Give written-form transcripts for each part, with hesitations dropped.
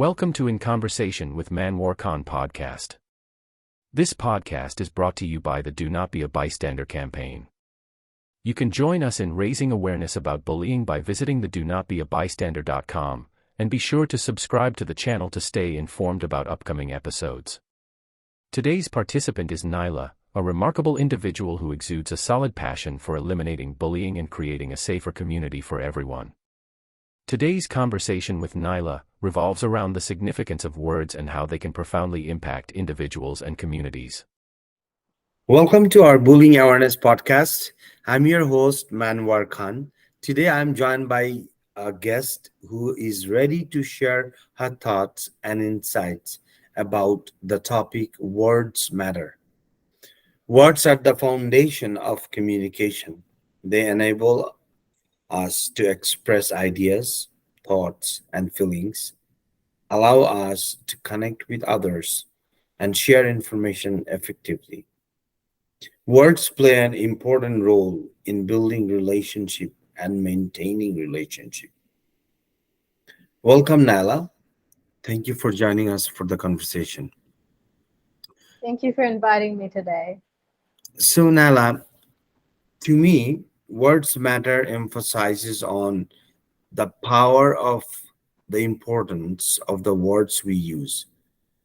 Welcome to In Conversation with MANWAR podcast. This podcast is brought to you by the Do Not Be a Bystander campaign. You can join us in raising awareness about bullying by visiting the donotbeabystander.com, and be sure to subscribe to the channel to stay informed about upcoming episodes. Today's participant is Nyla, a remarkable individual who exudes a solid passion for eliminating bullying and creating a safer community for everyone. Today's conversation with Nyla revolves around the significance of words and how they can profoundly impact individuals and communities. Welcome to our Bullying Awareness podcast. I'm your host, MANWAR Khan. Today I'm joined by a guest who is ready to share her thoughts and insights about the topic Words Matter. Words are the foundation of communication. They enable us to express ideas, thoughts, and feelings, allow us to connect with others, and share information effectively. Words play an important role in building relationship and maintaining relationship. Welcome, Nala. Thank you for joining us for the conversation. Thank you for inviting me today. So, Nala, to me, words matter emphasizes on the power of the importance of the words we use.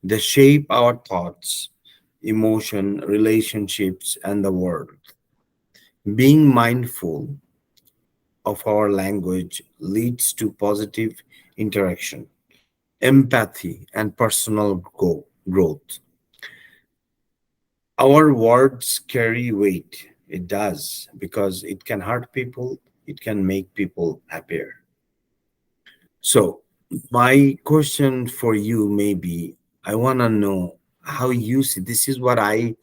They shape our thoughts, emotion, relationships, and the world. Being mindful of our language leads to positive interaction, empathy, and personal growth. Our words carry weight. It does, because it can hurt people, it can make people happier. So, my question for you may be, I want to know how you see this is what I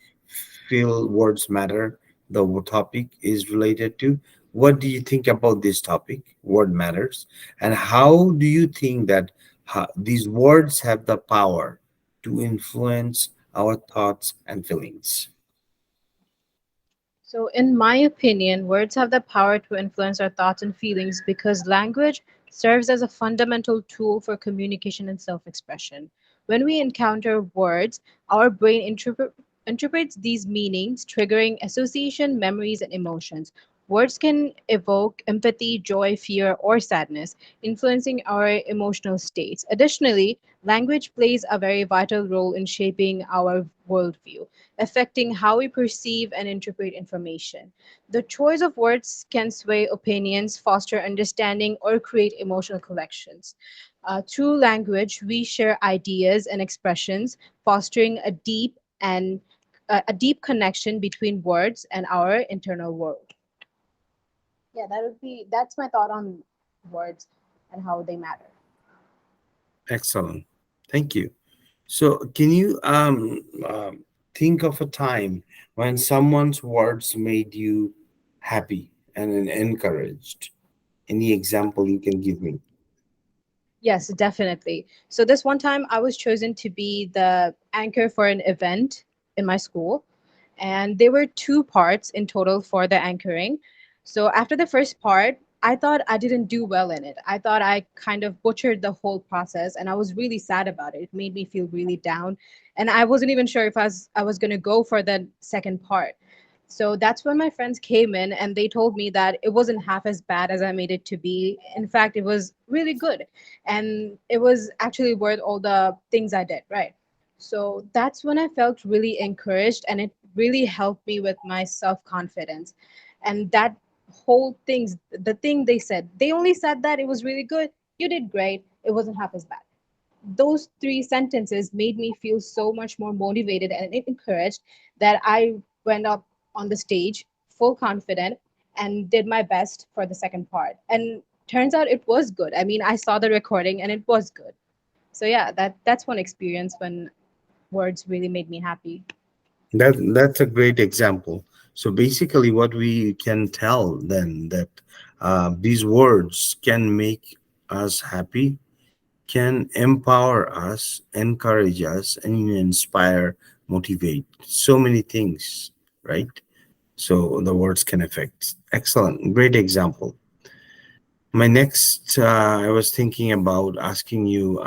feel words matter. The topic is related to. What do you think about this topic, word matters? And how do you think that these words have the power to influence our thoughts and feelings? So, in my opinion, words have the power to influence our thoughts and feelings because language serves as a fundamental tool for communication and self expression. When we encounter words, our brain interprets these meanings, triggering association, memories, and emotions. Words can evoke empathy, joy, fear, or sadness, influencing our emotional states. Additionally, language plays a very vital role in shaping our worldview, affecting how we perceive and interpret information. The choice of words can sway opinions, foster understanding, or create emotional connections. Through language, we share ideas and expressions, fostering a deep connection between words and our internal world. Yeah, that's my thought on words and how they matter. Excellent. Thank you. So, can you think of a time when someone's words made you happy and encouraged? Any example you can give me? Yes, definitely. So this one time I was chosen to be the anchor for an event in my school, and there were two parts in total for the anchoring. So after the first part, I thought I didn't do well in it. I thought I kind of butchered the whole process, and I was really sad about it. It made me feel really down, and I wasn't even sure if I was going to go for the second part. So that's when my friends came in and they told me that it wasn't half as bad as I made it to be. In fact, it was really good. And it was actually worth all the things I did, right? So that's when I felt really encouraged and it really helped me with my self confidence. And that whole things, the thing they said, they only said that it was really good. You did great. It wasn't half as bad. Those three sentences made me feel so much more motivated and encouraged that I went up on the stage full confident and did my best for the second part. And turns out it was good. I mean, I saw the recording and it was good. So yeah, that's one experience when words really made me happy. That's a great example. So basically, what we can tell then that these words can make us happy, can empower us, encourage us, and inspire, motivate. So many things, right? So the words can affect. Excellent, great example. My next, I was thinking about asking you.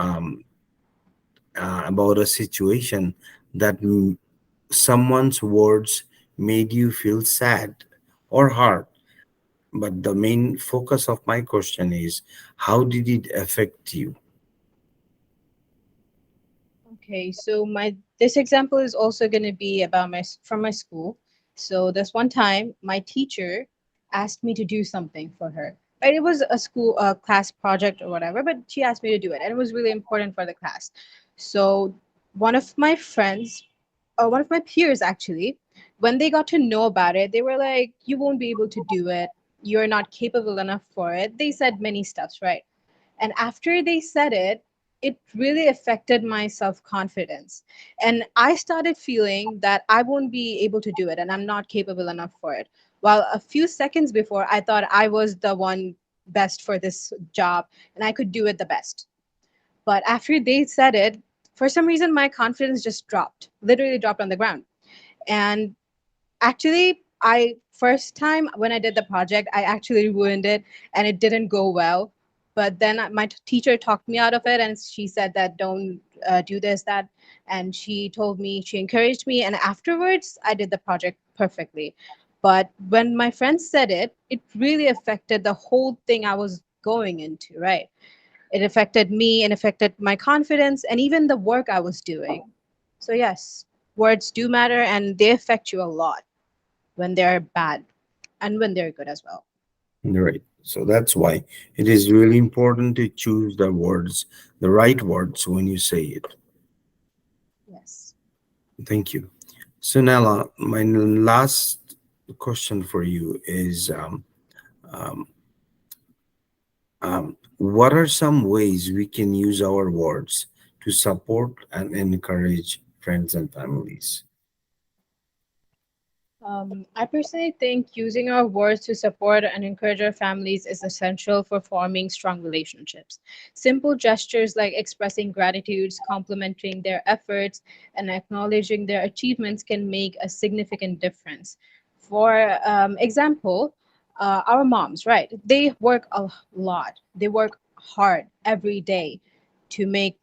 about a situation that someone's words made you feel sad or hurt. But the main focus of my question is, how did it affect you? Okay, so my this example is also going to be about from my school. So this one time, my teacher asked me to do something for her. Right, it was a school class project or whatever, but she asked me to do it, and it was really important for the class. So one of my friends, or one of my peers actually, when they got to know about it, they were like, "You won't be able to do it. You're not capable enough for it." They said many stuffs, right? And after they said it, it really affected my self confidence. And I started feeling that I won't be able to do it and I'm not capable enough for it. While a few seconds before, I thought I was the one best for this job and I could do it the best. But after they said it, for some reason, my confidence just dropped, literally dropped on the ground. And actually, I first time when I did the project, I actually ruined it and it didn't go well. But then my teacher talked me out of it and she said that don't do this, that. And she told me, she encouraged me. And afterwards, I did the project perfectly. But when my friends said it, it really affected the whole thing I was going into, right? It affected me and affected my confidence and even the work I was doing. So, yes, words do matter and they affect you a lot when they're bad and when they're good as well. Right. So that's why it is really important to choose the words, the right words when you say it. Yes. Thank you. So, Nala, my last question for you is um, what are some ways we can use our words to support and encourage friends and families? I personally think using our words to support and encourage our families is essential for forming strong relationships. Simple gestures like expressing gratitudes, complimenting their efforts, and acknowledging their achievements can make a significant difference. For example, our moms, right? They work a lot, they work hard every day to make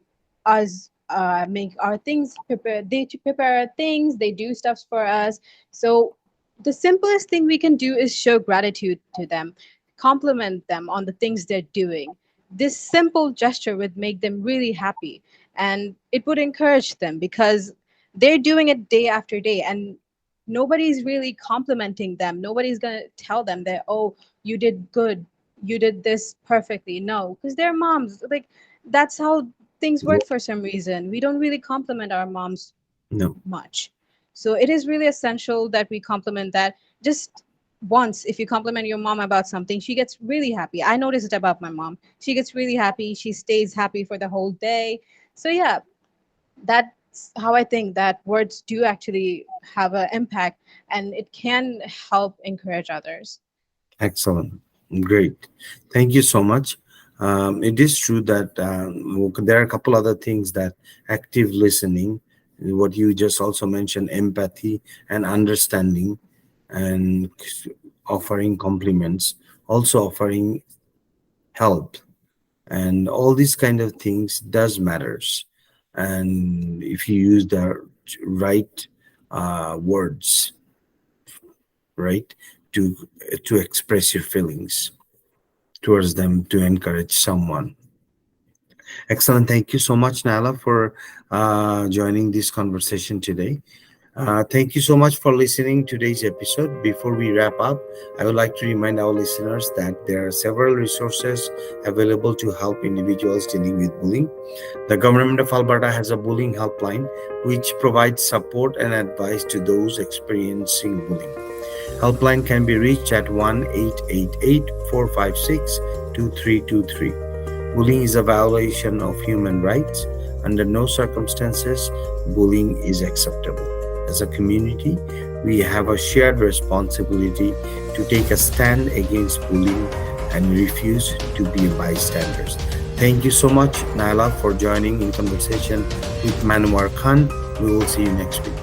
our things prepare they to prepare our things, they do stuff for us. So the simplest thing we can do is show gratitude to them, compliment them on the things they're doing. This simple gesture would make them really happy and it would encourage them because they're doing it day after day and nobody's really complimenting them. Nobody's going to tell them that, oh, you did good, you did this perfectly. No, because they're moms. Like, that's how things Yeah. work for some reason. We don't really compliment our moms No, much. So it is really essential that we compliment that. Just once, if you compliment your mom about something, she gets really happy. I notice it about my mom. She gets really happy. She stays happy for the whole day. So yeah, that's how I think that words do actually have an impact and it can help encourage others. excellent. Great. Thank you so much. It is true that there are a couple other things that active listening, what you just also mentioned, empathy and understanding, and offering compliments, also offering help, and all these kind of things does matters. And if you use the right words, right, to express your feelings towards them, to encourage someone. Excellent. Thank you so much, Nala, for joining this conversation today. Thank you so much for listening to today's episode. Before we wrap up, I would like to remind our listeners that there are several resources available to help individuals dealing with bullying. The government of Alberta has a bullying helpline which provides support and advice to those experiencing bullying. Helpline can be reached at 1-888-456-2323. Bullying is a violation of human rights. Under no circumstances, bullying is acceptable. As a community, we have a shared responsibility to take a stand against bullying and refuse to be bystanders. Thank you so much, Naila, for joining in conversation with Manwar Khan. We will see you next week.